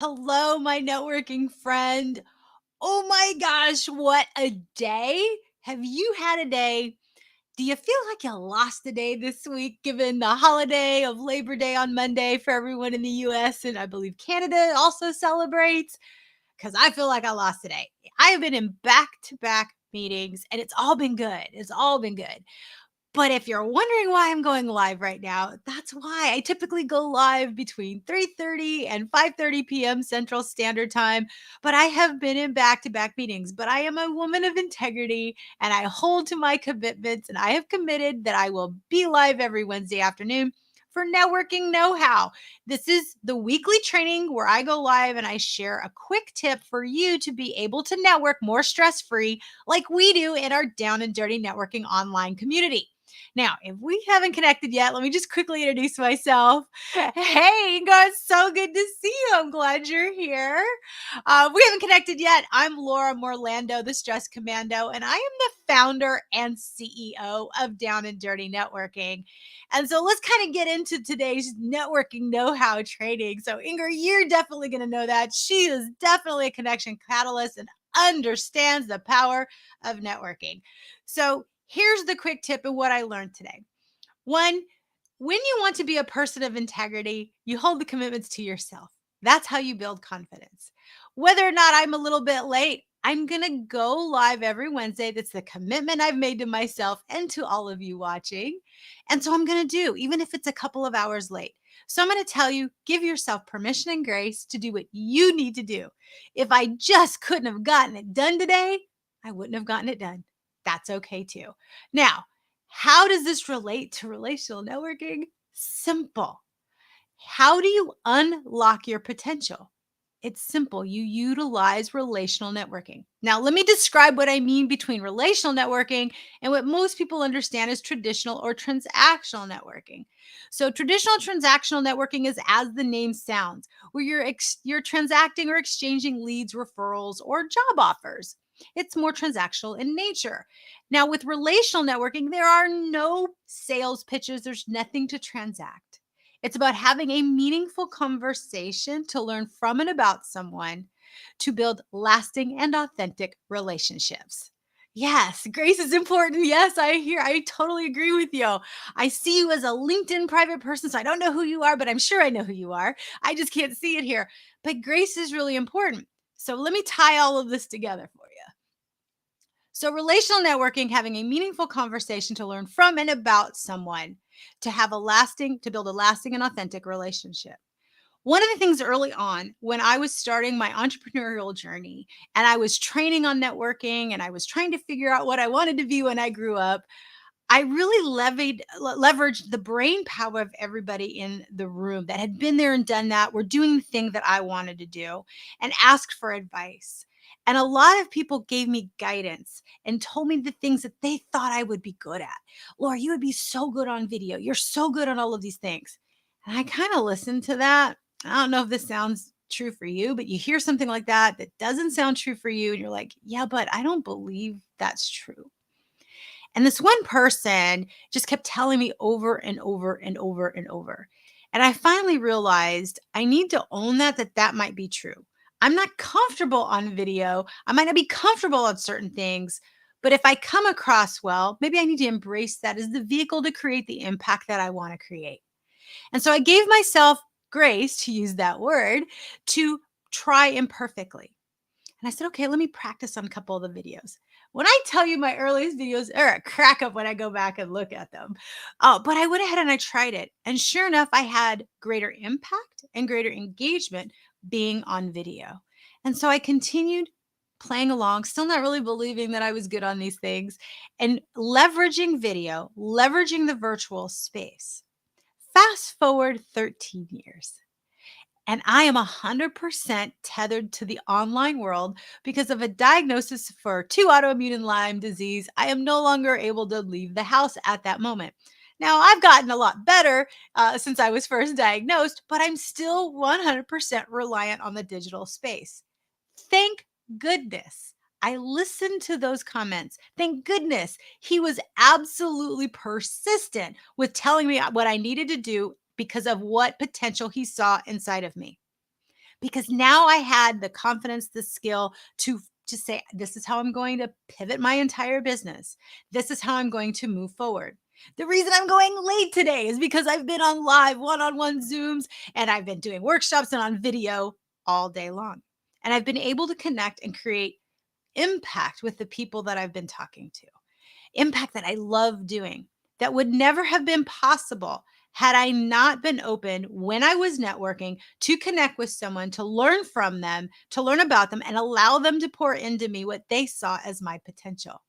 Hello, my networking friend. Oh my gosh, what a day. Have you had a day? Do you feel like you lost a day this week given the holiday of Labor Day on Monday for everyone in the US and I believe Canada also celebrates? Because I feel like I lost a day. I have been in back to back meetings and it's all been good. It's all been good. But if you're wondering why I'm going live right now, that's why. I typically go live between 3:30 and 5:30 p.m. Central Standard Time, but I have been in back-to-back meetings, but I am a woman of integrity and I hold to my commitments and I have committed that I will be live every Wednesday afternoon for networking know-how. This is the weekly training where I go live and I share a quick tip for you to be able to network more stress-free like we do in our Down and Dirty Networking online community. Now, if we haven't connected yet, let me just quickly introduce myself. Hey, guys, so good to see you. I'm glad you're here. We haven't connected yet. I'm Laura Morlando, the Stress Commando, and I am the founder and CEO of Down and Dirty Networking. And so let's kind of get into today's networking know-how training. So, Inger, you're definitely going to know that. She is definitely a connection catalyst and understands the power of networking. So, here's the quick tip of what I learned today. One, when you want to be a person of integrity, you hold the commitments to yourself. That's how you build confidence. Whether or not I'm a little bit late, I'm going to go live every Wednesday. That's the commitment I've made to myself and to all of you watching. And so I'm going to do, even if it's a couple of hours late. So I'm going to tell you, give yourself permission and grace to do what you need to do. If I just couldn't have gotten it done today, I wouldn't have gotten it done. That's okay too. Now, how does this relate to relational networking? Simple. How do you unlock your potential? It's simple. You utilize relational networking. Now, let me describe what I mean between relational networking and what most people understand as traditional or transactional networking. So, traditional transactional networking is as the name sounds, where you're transacting or exchanging leads, referrals, or job offers. It's more transactional in nature. Now, with relational networking, there are no sales pitches, there's nothing to transact. It's about having a meaningful conversation to learn from and about someone to build lasting and authentic relationships. Yes, grace is important. Yes, I totally agree with you. I see you as a LinkedIn private person, so I don't know who you are, but I'm sure I know who you are. I just can't see it here. But grace is really important. So let me tie all of this together for you. So, relational networking, having a meaningful conversation to learn from and about someone, to build a lasting and authentic relationship. One of the things early on when I was starting my entrepreneurial journey and I was training on networking and I was trying to figure out what I wanted to be when I grew up, I really leveraged the brain power of everybody in the room that had been there and done that, were doing the thing that I wanted to do, and asked for advice. And a lot of people gave me guidance and told me the things that they thought I would be good at. Laura, you would be so good on video. You're so good on all of these things. And I kind of listened to that. I don't know if this sounds true for you, but you hear something like that that doesn't sound true for you. And you're like, yeah, but I don't believe that's true. And this one person just kept telling me over and over and over and over. And I finally realized I need to own that might be true. I'm not comfortable on video. I might not be comfortable on certain things, but if I come across well, maybe I need to embrace that as the vehicle to create the impact that I want to create. And so I gave myself grace, to use that word, to try imperfectly. And I said, okay, let me practice on a couple of the videos. When I tell you my earliest videos are a crack up when I go back and look at them. But I went ahead and I tried it. And sure enough, I had greater impact and greater engagement being on video. And so I continued playing along, still not really believing that I was good on these things, and leveraging video, leveraging the virtual space. Fast forward 13 years. And I am 100% tethered to the online world because of a diagnosis for two autoimmune Lyme disease. I am no longer able to leave the house at that moment. Now, I've gotten a lot better since I was first diagnosed, but I'm still 100% reliant on the digital space. Thank goodness. I listened to those comments. Thank goodness he was absolutely persistent with telling me what I needed to do because of what potential he saw inside of me. because now I had the confidence, the skill to say, this is how I'm going to pivot my entire business. This is how I'm going to move forward. The reason I'm going late today is because I've been on live one-on-one Zooms and I've been doing workshops and on video all day long. And I've been able to connect and create impact with the people that I've been talking to, impact that I love doing, that would never have been possible had I not been open when I was networking to connect with someone, to learn from them, to learn about them, and allow them to pour into me what they saw as my potential.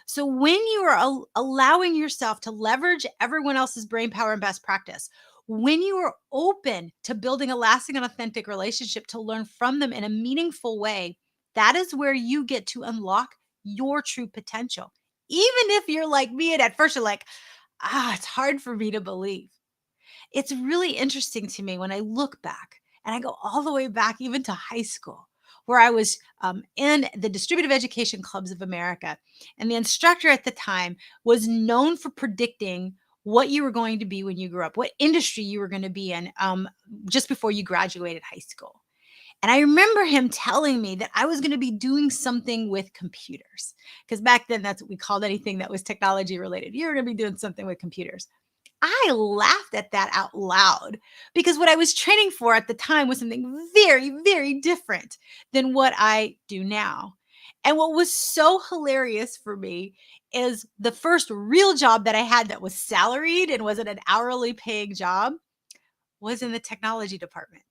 So when you are allowing yourself to leverage everyone else's brain power and best practice, when you are open to building a lasting and authentic relationship to learn from them in a meaningful way, that is where you get to unlock your true potential. Even if you're like me and at first you're like, it's hard for me to believe. It's really interesting to me when I look back and I go all the way back even to high school, where I was in the Distributive Education Clubs of America. And the instructor at the time was known for predicting what you were going to be when you grew up, what industry you were going to be in just before you graduated high school. And I remember him telling me that I was going to be doing something with computers, because back then that's what we called anything that was technology related. You're going to be doing something with computers. I laughed at that out loud because what I was training for at the time was something very, very different than what I do now. And what was so hilarious for me is the first real job that I had that was salaried and wasn't an hourly paying job was in the technology department.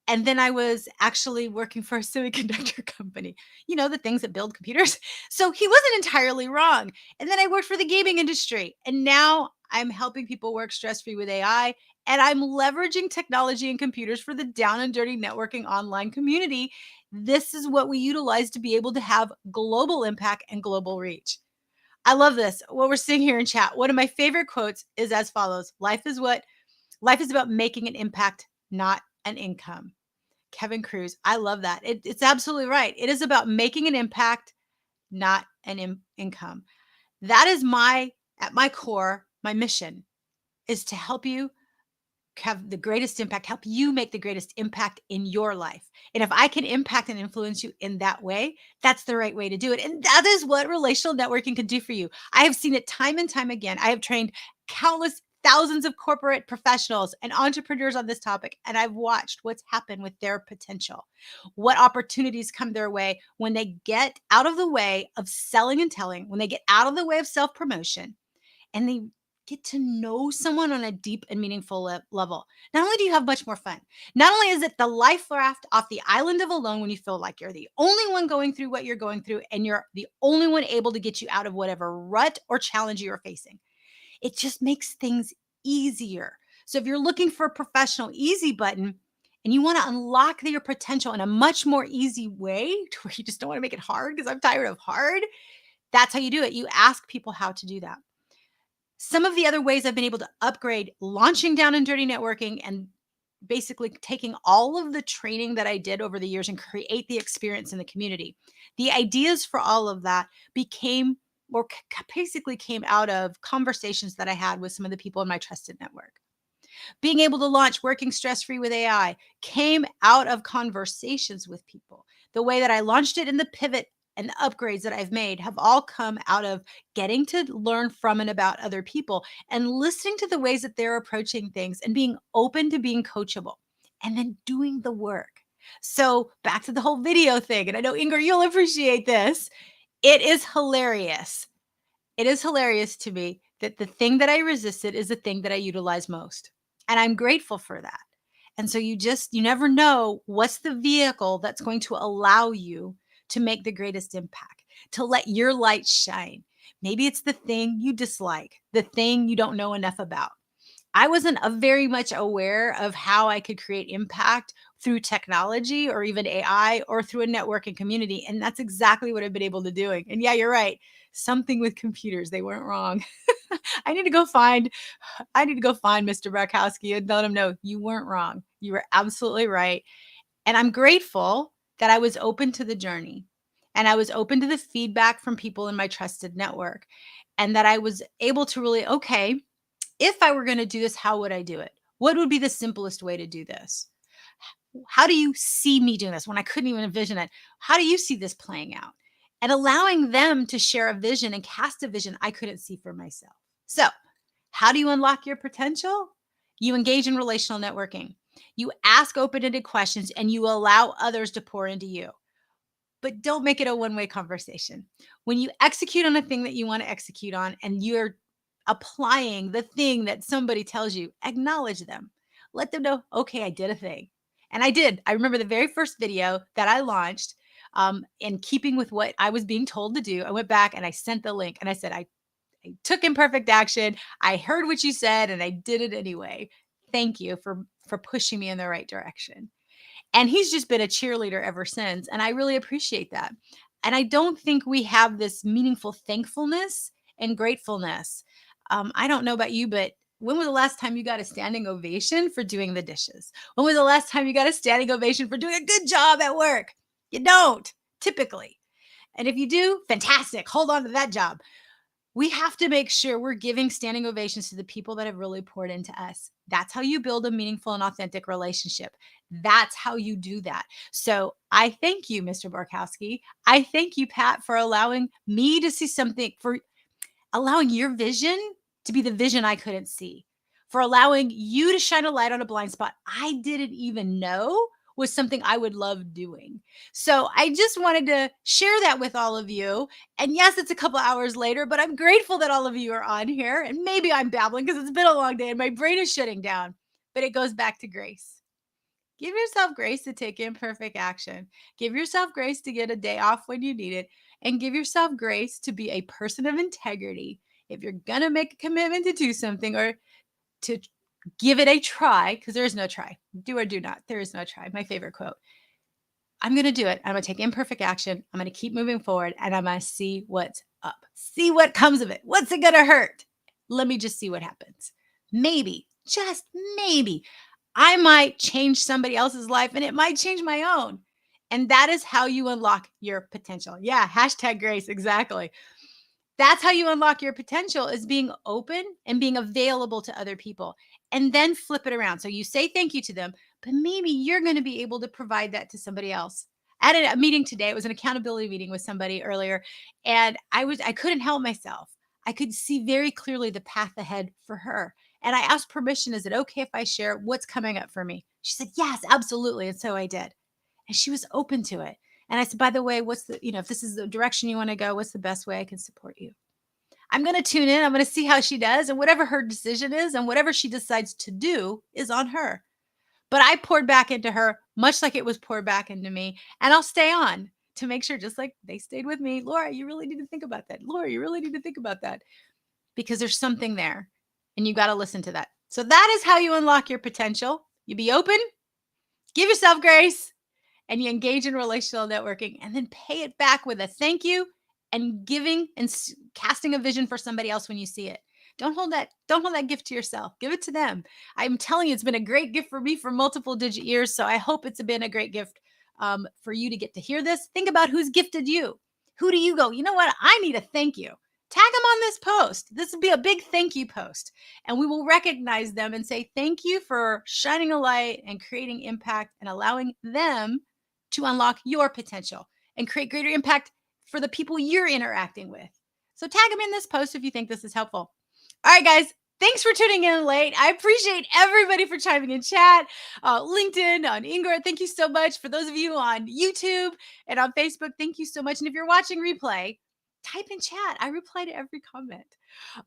And then I was actually working for a semiconductor company, the things that build computers. So he wasn't entirely wrong. And then I worked for the gaming industry. And now I'm helping people work stress free with AI. And I'm leveraging technology and computers for the down and dirty networking online community. This is what we utilize to be able to have global impact and global reach. I love this. What we're seeing here in chat. One of my favorite quotes is as follows: life is about making an impact, not an income. Kevin Cruz. I love that. It's absolutely right. It is about making an impact, not an income. That is at my core, my mission is to help you have the greatest impact, help you make the greatest impact in your life. And if I can impact and influence you in that way, that's the right way to do it. And that is what relational networking can do for you. I have seen it time and time again. I have trained countless thousands of corporate professionals and entrepreneurs on this topic, and I've watched what's happened with their potential, what opportunities come their way when they get out of the way of selling and telling, when they get out of the way of self-promotion, and they get to know someone on a deep and meaningful level. Not only do you have much more fun, not only is it the life raft off the island of alone when you feel like you're the only one going through what you're going through and you're the only one able to get you out of whatever rut or challenge you're facing. It just makes things easier. So if you're looking for a professional easy button and you want to unlock your potential in a much more easy way to where you just don't want to make it hard because I'm tired of hard, that's how you do it. You ask people how to do that. Some of the other ways I've been able to upgrade launching down and dirty networking and basically taking all of the training that I did over the years and create the experience in the community. The ideas for all of that became or basically came out of conversations that I had with some of the people in my trusted network. Being able to launch Working Stress Free with AI came out of conversations with people. The way that I launched it in the pivot and the upgrades that I've made have all come out of getting to learn from and about other people and listening to the ways that they're approaching things and being open to being coachable and then doing the work. So back to the whole video thing. And I know, Inger, you'll appreciate this. It is hilarious. It is hilarious to me that the thing that I resisted is the thing that I utilize most. And I'm grateful for that. And so you never know what's the vehicle that's going to allow you to make the greatest impact, to let your light shine. Maybe it's the thing you dislike, the thing you don't know enough about. I wasn't very much aware of how I could create impact through technology or even AI or through a networking community. And that's exactly what I've been able to do. And yeah, you're right. Something with computers. They weren't wrong. I need to go find Mr. Brakowski and let him know you weren't wrong. You were absolutely right. And I'm grateful that I was open to the journey and I was open to the feedback from people in my trusted network and that I was able to really, okay, if I were going to do this, how would I do it? What would be the simplest way to do this? How do you see me doing this when I couldn't even envision it? How do you see this playing out? And allowing them to share a vision and cast a vision I couldn't see for myself. So, how do you unlock your potential? You engage in relational networking. You ask open ended questions and you allow others to pour into you. But don't make it a one way conversation. When you execute on a thing that you want to execute on and you're applying the thing that somebody tells you, acknowledge them. Let them know, okay, I did a thing. And I did. I remember the very first video that I launched, in keeping with what I was being told to do. I went back and I sent the link and I said, I took imperfect action. I heard what you said and I did it anyway. Thank you for pushing me in the right direction. And he's just been a cheerleader ever since. And I really appreciate that. And I don't think we have this meaningful thankfulness and gratefulness. I don't know about you, but when was the last time you got a standing ovation for doing the dishes? When was the last time you got a standing ovation for doing a good job at work? You don't, typically. And if you do, fantastic. Hold on to that job. We have to make sure we're giving standing ovations to the people that have really poured into us. That's how you build a meaningful and authentic relationship. That's how you do that. So I thank you, Mr. Barkowski. I thank you, Pat, for allowing me to see something, for allowing your vision to be the vision I couldn't see, for allowing you to shine a light on a blind spot I didn't even know was something I would love doing. So I just wanted to share that with all of you. And yes, it's a couple hours later, but I'm grateful that all of you are on here. And maybe I'm babbling because it's been a long day and my brain is shutting down, but it goes back to grace. Give yourself grace to take imperfect action. Give yourself grace to get a day off when you need it. And give yourself grace to be a person of integrity. If you're going to make a commitment to do something or to give it a try, because there is no try, do or do not. There is no try. My favorite quote. I'm going to do it. I'm going to take imperfect action. I'm going to keep moving forward and I'm going to see what's up. See what comes of it. What's it going to hurt? Let me just see what happens. Maybe, just maybe, I might change somebody else's life and it might change my own. And that is how you unlock your potential. Yeah, hashtag grace. Exactly. That's how you unlock your potential, is being open and being available to other people, and then flip it around. So you say thank you to them, but maybe you're going to be able to provide that to somebody else. At a meeting today, it was an accountability meeting with somebody earlier, and I couldn't help myself. I could see very clearly the path ahead for her. And I asked permission, is it okay if I share what's coming up for me? She said, yes, absolutely. And so I did. And she was open to it. And I said, by the way, what's the, if this is the direction you want to go, what's the best way I can support you? I'm going to tune in. I'm going to see how she does. And whatever her decision is and whatever she decides to do is on her. But I poured back into her, much like it was poured back into me. And I'll stay on to make sure, just like they stayed with me. Laura, you really need to think about that. Laura, you really need to think about that, because there's something there and you got to listen to that. So that is how you unlock your potential. You be open, give yourself grace, and you engage in relational networking, and then pay it back with a thank you and giving and casting a vision for somebody else when you see it. Don't hold that gift to yourself. Give it to them. I'm telling you, it's been a great gift for me for multiple digit years. So I hope it's been a great gift, for you to get to hear this. Think about who's gifted you. Who do you go, you know what? I need a thank you. Tag them on this post. This will be a big thank you post. And we will recognize them and say, thank you for shining a light and creating impact and allowing them to unlock your potential and create greater impact for the people you're interacting with. So tag them in this post if you think this is helpful. All right, guys. Thanks for tuning in late. I appreciate everybody for chiming in chat, LinkedIn, on Ingrid. Thank you so much. For those of you on YouTube and on Facebook, thank you so much. And if you're watching replay, type in chat. I reply to every comment.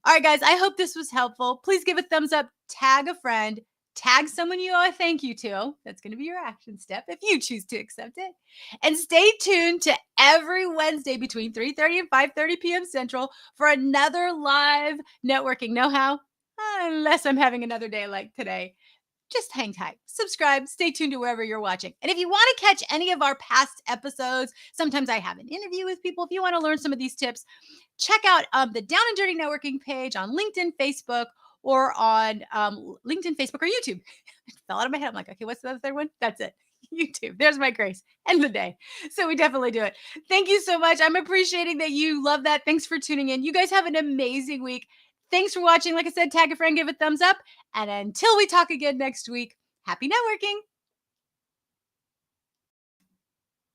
All right, guys. I hope this was helpful. Please give a thumbs up, tag a friend, tag someone you owe a thank you to. That's going to be your action step if you choose to accept it. And stay tuned to every Wednesday between 3:30 and 5:30 p.m. Central for another live networking know-how, unless I'm having another day like today. Just hang tight, subscribe, stay tuned to wherever you're watching. And if you want to catch any of our past episodes, sometimes I have an interview with people. If you want to learn some of these tips, check out the Down and Dirty Networking page on LinkedIn, Facebook, or on LinkedIn, Facebook, or YouTube. It fell out of my head. I'm like, okay, what's the third one? That's it. YouTube. There's my grace. End the day. So we definitely do it. Thank you so much. I'm appreciating that you love that. Thanks for tuning in. You guys have an amazing week. Thanks for watching. Like I said, tag a friend, give a thumbs up. And until we talk again next week, happy networking.